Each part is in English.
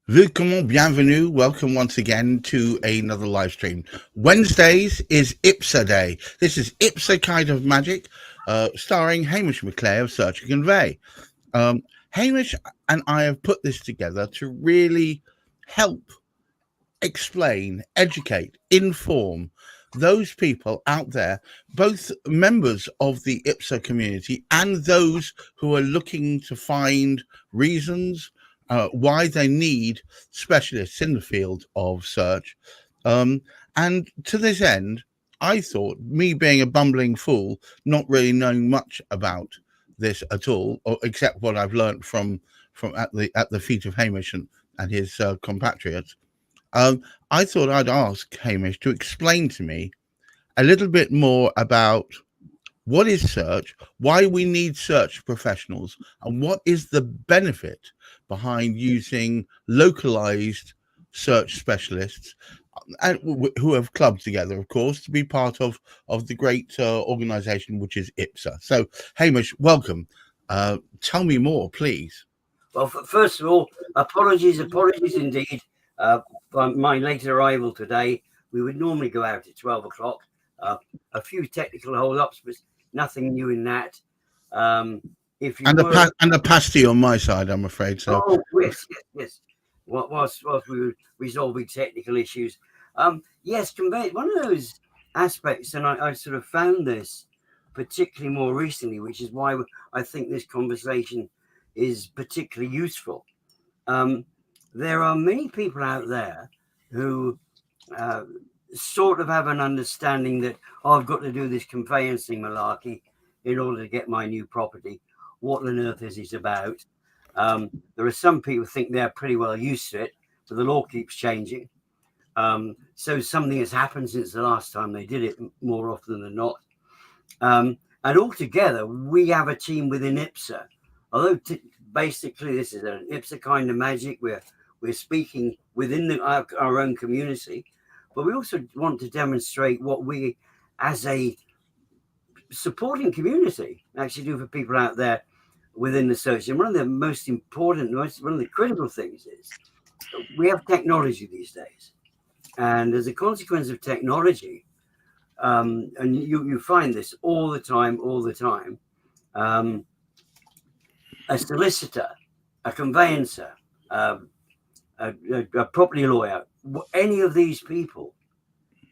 Willkommen, bienvenue, welcome once again to another live stream. Wednesdays is IPSA Day. This is IPSA Kind of Magic, starring Hamish McLay of Search and Convey. Hamish and I have put this together to really help explain, educate, inform those people out there, both members of the IPSA community and those who are looking to find reasons why they need specialists in the field of search. And to this end, I thought, me being a bumbling fool, not really knowing much about this at all, or except what I've learned from at the feet of Hamish and his compatriots, I thought I'd ask Hamish to explain to me a little bit more about what is search, why we need search professionals, and what is the benefit behind using localized search specialists who have clubbed together, of course, to be part of the great organization which is IPSA. So, Hamish, welcome. Tell me more, please. Well, first of all, apologies indeed for my late arrival today. We would normally go out at 12 o'clock. A few technical hold-ups, but nothing new in that. If you and a pasty on my side, I'm afraid. So. Oh, yes. Whilst we were resolving technical issues. Yes, Convey, one of those aspects, and I sort of found this particularly more recently, which is why I think this conversation is particularly useful. There are many people out there who sort of have an understanding that I've got to do this conveyancing malarkey in order to get my new property. What on earth is it about? There are some people who think they're pretty well used to it, but the law keeps changing. So something has happened since the last time they did it, more often than not. And altogether, we have a team within IPSA. Although basically this is an IPSA kind of magic, we're speaking within our own community, but we also want to demonstrate what we, as a supporting community, actually do for people out there within the search. And one of the most important, one of the critical things is we have technology these days. And as a consequence of technology, and you find this all the time, a solicitor, a conveyancer, a property lawyer, any of these people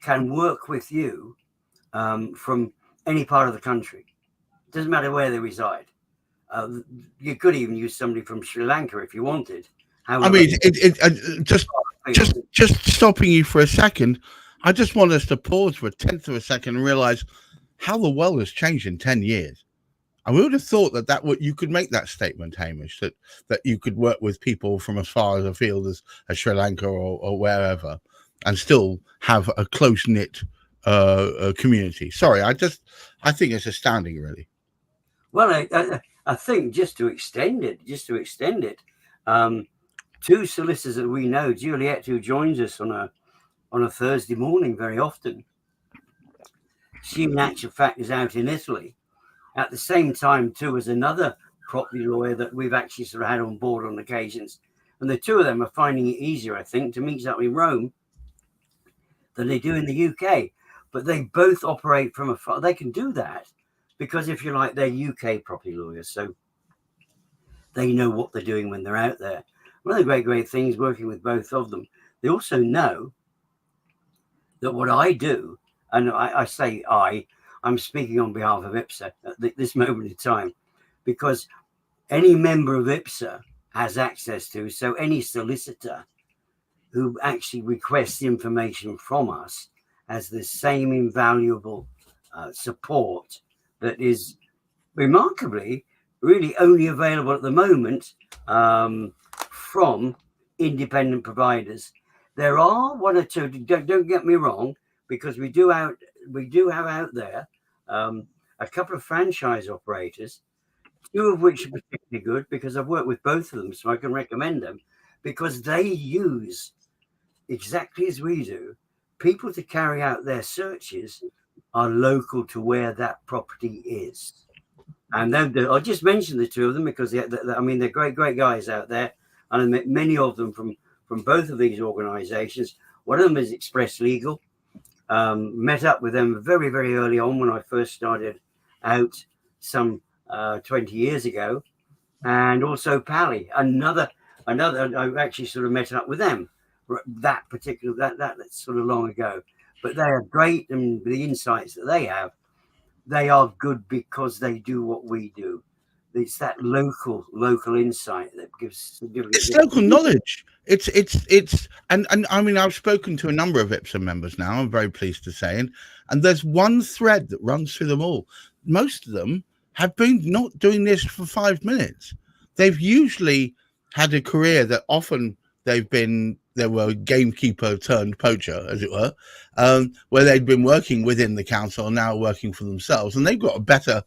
can work with you from any part of the country. It doesn't matter where they reside. You could even use somebody from Sri Lanka if you wanted. However, I mean, just stopping you for a second, I just want us to pause for a tenth of a second and realize how the world has changed in 10 years. I would have thought that you could make that statement, Hamish, that you could work with people from as far afield as Sri Lanka or wherever and still have a close-knit community. Sorry, I think it's astounding, really. Well, I think just to extend it, two solicitors that we know, Juliet, who joins us on a Thursday morning very often, she in actual fact is out in Italy. At the same time, too, as another property lawyer that we've actually sort of had on board on occasions. And the two of them are finding it easier, I think, to meet up in Rome than they do in the UK. But they both operate from afar. They can do that because, if you like, they're UK property lawyers. So they know what they're doing when they're out there. One of the great things working with both of them, they also know that what I do, and I say I'm speaking on behalf of IPSA at this moment in time, because any member of IPSA has access to, so any solicitor who actually requests information from us has the same invaluable support that is remarkably really only available at the moment from independent providers. There are one or two, don't get me wrong, because we do have out there a couple of franchise operators, two of which are particularly good because I've worked with both of them, so I can recommend them, because they use, exactly as we do, people to carry out their searches are local to where that property is. And I'll just mention the two of them because they're great guys out there, and I met many of them from from both of these organisations. One of them is Express Legal. Met up with them very, very early on when I first started out some 20 years ago. And also Pally, another, I've actually sort of met up with them that's sort of long ago. But they are great, and the insights that they have, they are good because they do what we do. It's that local insight that gives. It's local knowledge. It's and I mean, I've spoken to a number of IPSA members now, I'm very pleased to say, and there's one thread that runs through them all. Most of them have been not doing this for 5 minutes. They've usually had a career that often they were gamekeeper turned poacher, as it were, where they'd been working within the council and now working for themselves, and they've got a better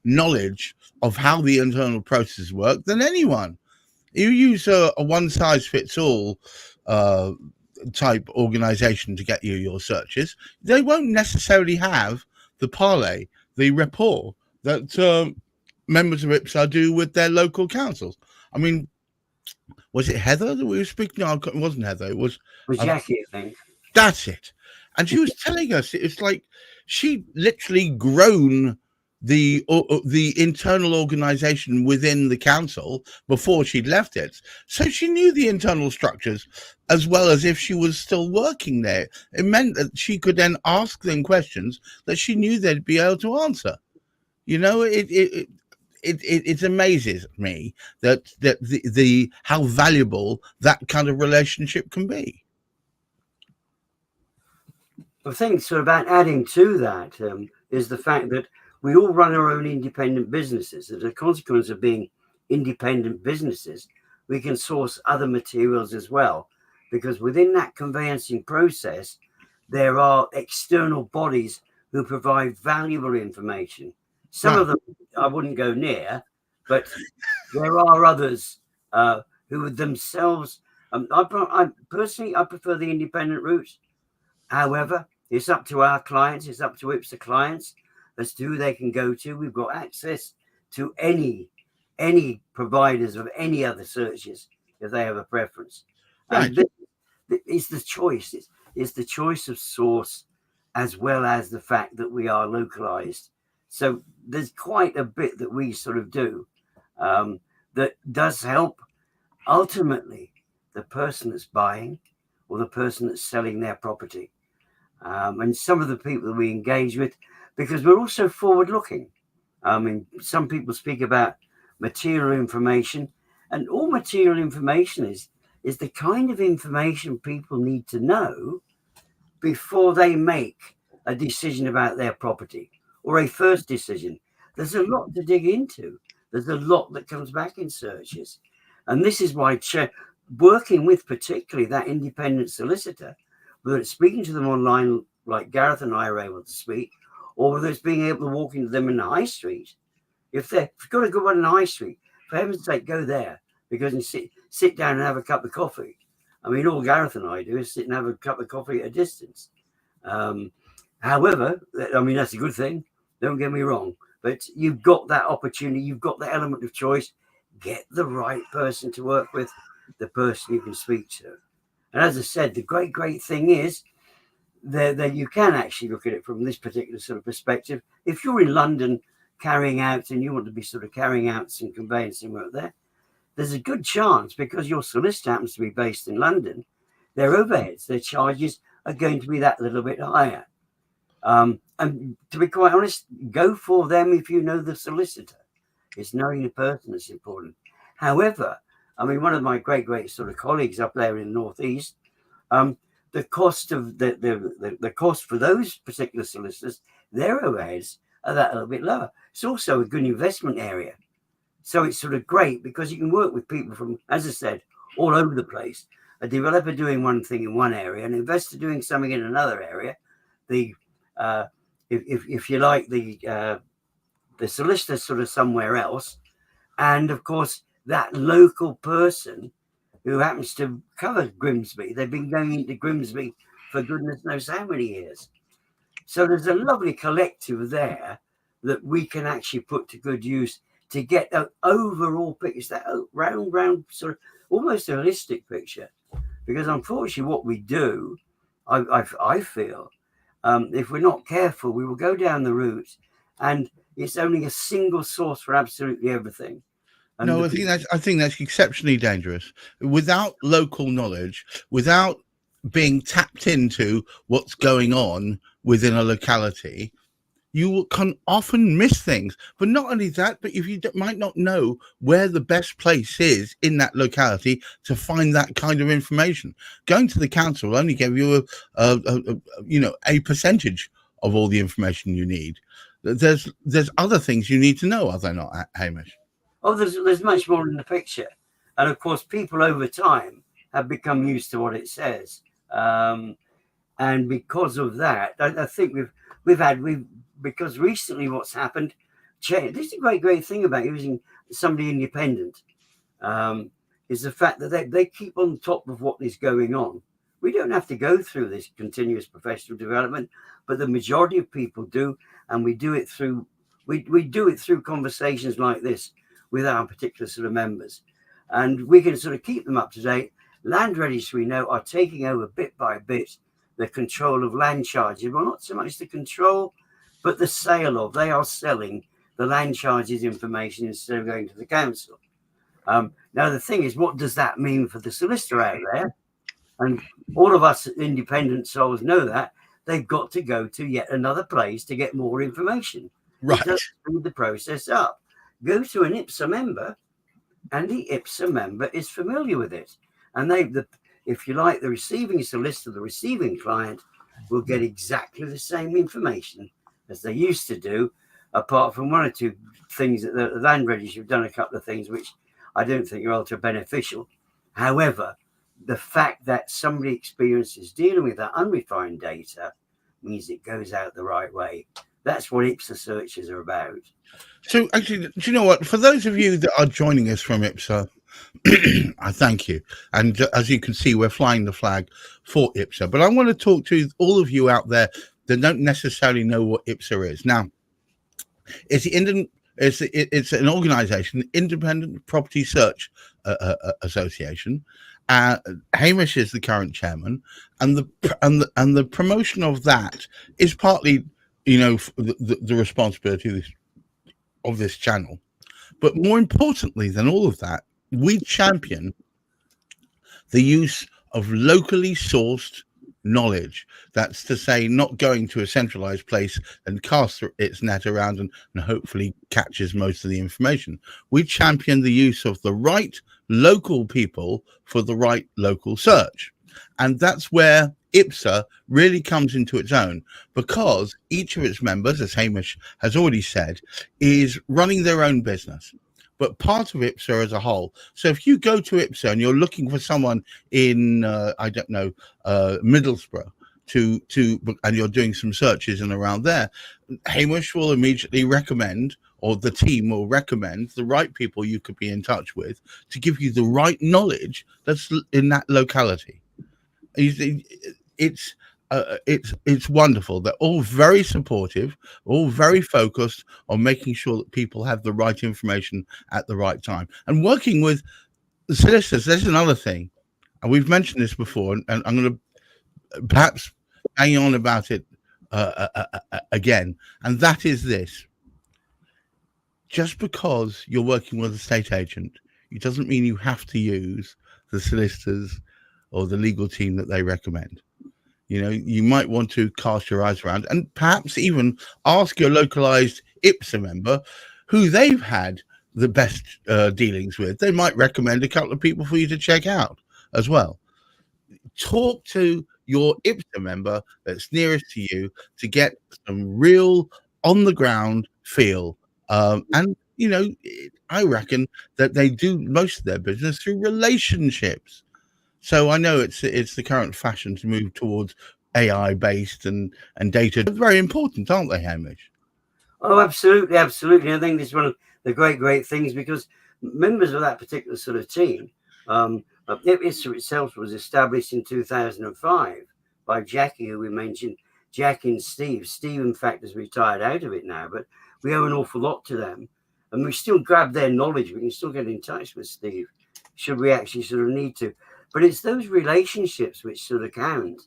knowledge of how the internal processes work than anyone. You use a one-size-fits-all type organization to get you your searches, they won't necessarily have the parlay, the rapport that members of IPSA do with their local councils. I mean, was it Heather that we were speaking? No, it wasn't Heather. It was Jackie, I think. That's it. And she was telling us it's like she literally grown the internal organization within the council before she'd left it. So she knew the internal structures as well as if she was still working there. It meant that she could then ask them questions that she knew they'd be able to answer. You know, it amazes me that the how valuable that kind of relationship can be. I think sort of about adding to that is the fact that we all run our own independent businesses. As a consequence of being independent businesses, we can source other materials as well, because within that conveyancing process, there are external bodies who provide valuable information. Some of them I wouldn't go near, but there are others who themselves. I personally prefer the independent route. However, it's up to our clients. It's up to IPSA clients as to who they can go to. We've got access to any providers of any other searches if they have a preference. Right. It's the choice. It's the choice of source as well as the fact that we are localized. So there's quite a bit that we sort of do that does help ultimately the person that's buying or the person that's selling their property. And some of the people that we engage with, because we're also forward looking. I mean, some people speak about material information, and all material information is the kind of information people need to know before they make a decision about their property or a first decision. There's a lot to dig into. There's a lot that comes back in searches. And this is why working with particularly that independent solicitor, whether it's speaking to them online like Gareth and I are able to speak, or whether it's being able to walk into them in the high street. If you've got a good one in the high street, for heaven's sake, go there, because you sit down and have a cup of coffee. I mean, all Gareth and I do is sit and have a cup of coffee at a distance. However, I mean, that's a good thing. Don't get me wrong. But you've got that opportunity. You've got the element of choice. Get the right person to work with, the person you can speak to. And as I said, the great thing is that you can actually look at it from this particular sort of perspective. If you're in London carrying out and you want to be sort of carrying out some conveyancing work there, there's a good chance, because your solicitor happens to be based in London, their overheads, their charges are going to be that little bit higher. And to be quite honest, go for them if you know the solicitor. It's knowing the person that's important. However, I mean, one of my great sort of colleagues up there in the Northeast, the cost of the cost for those particular solicitors, their overheads are that a little bit lower. It's also a good investment area. So it's sort of great because you can work with people from, as I said, all over the place. A developer doing one thing in one area, an investor doing something in another area. If you like, the solicitor sort of somewhere else, and of course that local person who happens to cover Grimsby. They've been going into Grimsby for goodness knows how many years. So there's a lovely collective there that we can actually put to good use to get an overall picture, that round sort of almost a holistic picture because unfortunately what we do, I feel, if we're not careful, we will go down the route and it's only a single source for absolutely everything. And No, I think that's exceptionally dangerous. Without local knowledge, without being tapped into what's going on within a locality, you can often miss things. But not only that, but if you might not know where the best place is in that locality to find that kind of information, going to the council will only give you a percentage of all the information you need. There's other things you need to know, are there not, Hamish? oh, there's much more in the picture, and of course, people over time have become used to what it says, and because of that, I think we've because recently what's happened. This is a great thing about using somebody independent, is the fact that they keep on top of what is going on. We don't have to go through this continuous professional development, but the majority of people do, and we do it through conversations like this with our particular sort of members, and we can sort of keep them up to date. Land registries, we know, are taking over bit by bit the control of land charges. Well, not so much the control, but the sale of. They are selling the land charges information instead of going to the council. Now, the thing is, what does that mean for the solicitor out there? And all of us independent souls know that they've got to go to yet another place to get more information. Right. It does speed the process up. Go to an IPSA member, and the IPSA member is familiar with it. And if you like, the receiving solicitor, the receiving client, will get exactly the same information as they used to do, apart from one or two things that the land registry have done a couple of things which I don't think are ultra beneficial. However, the fact that somebody experiences dealing with that unrefined data means it goes out the right way. That's what IPSA searches are about. So, actually, do you know what? For those of you that are joining us from IPSA, I thank you. And as you can see, we're flying the flag for IPSA. But I want to talk to all of you out there that don't necessarily know what IPSA is. Now, it's an organization, Independent Property Search Association. Hamish is the current chairman, and the promotion of that is partly, the responsibility of this channel. But more importantly than all of that, we champion the use of locally sourced knowledge. That's to say, not going to a centralized place and cast its net around and hopefully catches most of the information. We champion the use of the right local people for the right local search. And that's where IPSA really comes into its own, because each of its members, as Hamish has already said, is running their own business, but part of IPSA as a whole. So if you go to IPSA and you're looking for someone in, Middlesbrough and you're doing some searches and around there, Hamish will immediately recommend, or the team will recommend, the right people you could be in touch with to give you the right knowledge that's in that locality. It's wonderful. They're all very supportive, all very focused on making sure that people have the right information at the right time. And working with the solicitors, there's another thing, and we've mentioned this before, and I'm going to perhaps hang on about it again, and that is this. Just because you're working with a estate agent, it doesn't mean you have to use the solicitors or the legal team that they recommend. You might want to cast your eyes around and perhaps even ask your localized IPSA member who they've had the best dealings with. They might recommend a couple of people for you to check out as well. Talk to your IPSA member that's nearest to you to get some real on the ground feel. And I reckon that they do most of their business through relationships. So I know it's the current fashion to move towards AI based and data. They're very important, aren't they, Hamish? Oh, absolutely. I think this is one of the great things, because members of that particular sort of team, IPSA itself was established in 2005 by Jackie, who we mentioned, Jackie and Steve. Steve, in fact, has retired out of it now, but we owe an awful lot to them, and we still grab their knowledge. We can still get in touch with Steve should we actually sort of need to. But it's those relationships which sort of count.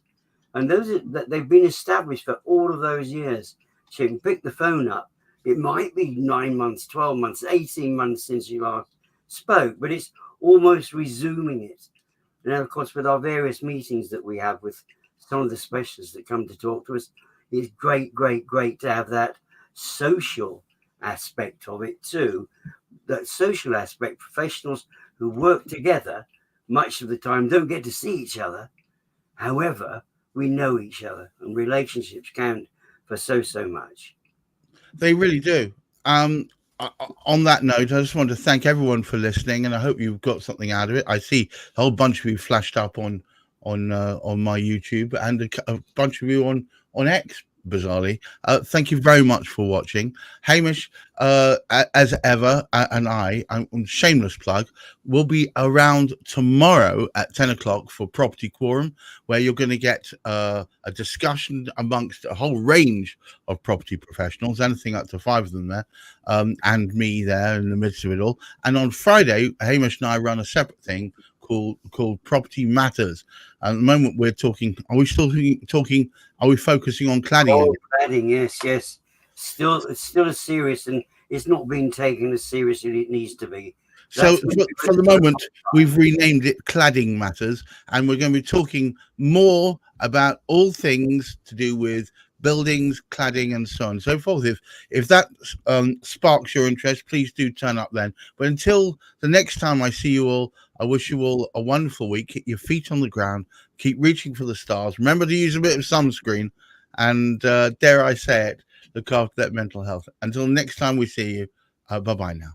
And that they've been established for all of those years. So you can pick the phone up. It might be 9 months, 12 months, 18 months since you last spoke, but it's almost resuming it. And of course, with our various meetings that we have with some of the specialists that come to talk to us, it's great to have that social aspect of it too. That social aspect, professionals who work together much of the time don't get to see each other. However, we know each other, and relationships count for so much. They really do. On that note, I just want to thank everyone for listening, and I hope you've got something out of it. I see a whole bunch of you flashed up on my YouTube, and a bunch of you on X, bizarrely. Thank you very much for watching. Hamish, as ever, and I'm shameless plug, will be around tomorrow at 10 o'clock for Property Quorum, where you're going to get a discussion amongst a whole range of property professionals, anything up to 5 of them there, and me there in the midst of it all. And on Friday, Hamish and I run a separate thing called Property Matters. At the moment, we're talking. Are we still talking? Are we focusing on cladding? Oh, cladding, yes. It's still as serious, and it's not being taken as seriously as it needs to be. So for the moment, we've renamed it Cladding Matters, and we're going to be talking more about all things to do with buildings, cladding, and so on and so forth. If that sparks your interest, please do turn up then. But until the next time I see you all, I wish you all a wonderful week. Keep your feet on the ground. Keep reaching for the stars. Remember to use a bit of sunscreen. And dare I say it, look after that mental health. Until next time we see you, bye-bye now.